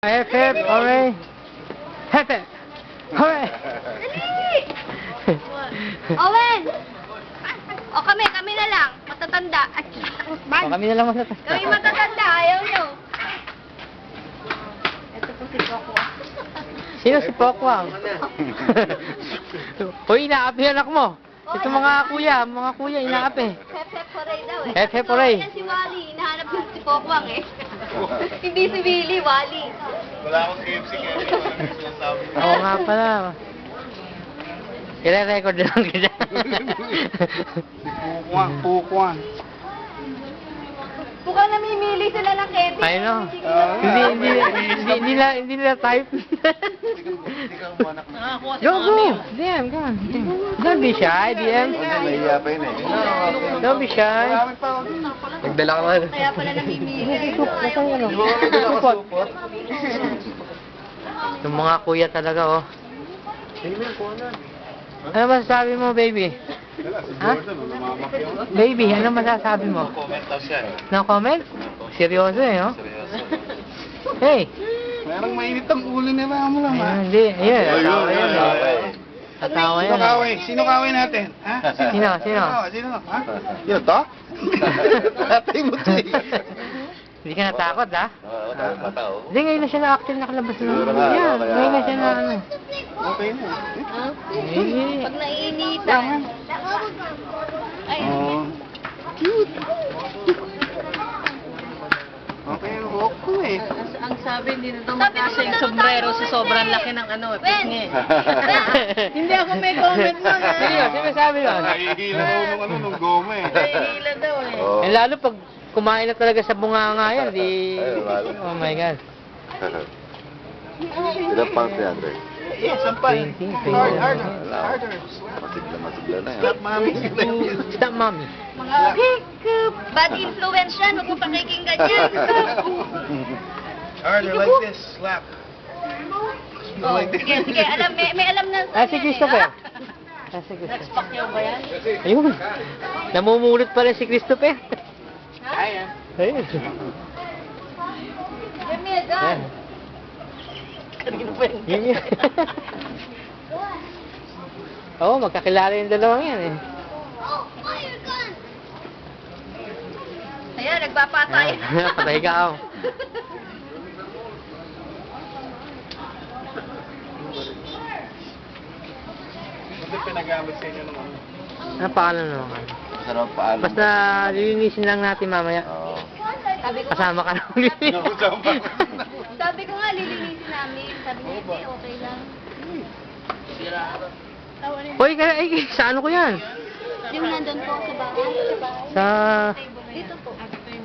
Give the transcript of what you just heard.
Hep, hep, hooray! Hep, hep, hooray! Owen! O kami na lang. Matatanda. O, kami na lang matatanda. Kami matatanda. Ayaw nyo. Ito po si Coco. Sino si Pokwang? Uy, inaapi anak mo. Ito mga kuya, inaapi. Hep hep hooray daw eh. Hep, hep, hooray. Yan si Wally. Hinahanap ko si Pokwang eh. Hindi si Willie, Wally. Wala akong KFC kaya hindi ko alam yung sinasabi ko. Oo nga pala. I-record lang kita. Pukuan. Mukhang namimili sila ng candy. I know. Hindi nila type. Hindi ka umanak na. Go. DM, go on. Don't be shy, DM. Nahiya pa yun eh. Don't be shy. Marami pa ako dun. Nagdala ka na. Kaya pala namimili. Di ba ako nagdala ka supot? Yung mga kuya talaga, oh. Ano masasabi mo, baby? Ha? Baby, ano masasabi mo? Comment daw siya eh. No comment? Seryoso eh, oh. Seryoso. Hey! Merong mainit ang ulo ni Ramo lang ha. Hindi, ayun. Tatawa yan, eh. Tatawa yan. Sino kaway natin? Ha? Sino? Sino? Ha? Yun to? Tatay mo to eh. Hindi ka natakot, ha? Matao. Hindi, ngayon na siya na-actually nakalabas na. Siguro nga, Yeah, kaya- ngayon na siya na ano. Okay na. Eh, Pag naiinitan. Ay, Oh. Cute. Okay, walk ko eh. Ang sabi, hindi na daw makasya yung sombrero sa sobrang laki ng ano, pisngi. Hindi ako may comment nun Sino sabi nun? Nahihila ko nung goma eh. Nahihila daw eh. Eh, lalo pag kumain na talaga sa bunganga yan, di... Ay, lalo. Oh my God. Ilang pounds yan, Dre? Yes, sampal. 20. Harder. Masigla na yan. Stop mami. Stop, mommy. mga bad influence yan. Huwag mo pakikinggan yan. Harder like this. Slap. Oh, sige. May alam na. Ah, si Christopher. Ah, si Christopher. Pakyaw ba yan? Ayun. Namumulot pala si Christopher. Ayan. Ayun. Give me a gun. Yun yun. Oo, magkakilala yung dalawang yan eh. Oh, fire gun. Ayan, nagpapatay. Patay ka ako. Ito pinagamit sa inyo nung ano. Ano pangalan naman? Sarap paalam. Basta lilinisin lang natin mamaya. Oo. Sabi ko, Kasama ka nang lilinisin. Nakasama. sabi ko nga, lilinisin namin. Sabi niya, hindi, okay lang. Hoy, ay, sa ano ko yan? Yung nandun po sa bahay. Sa... Dito po.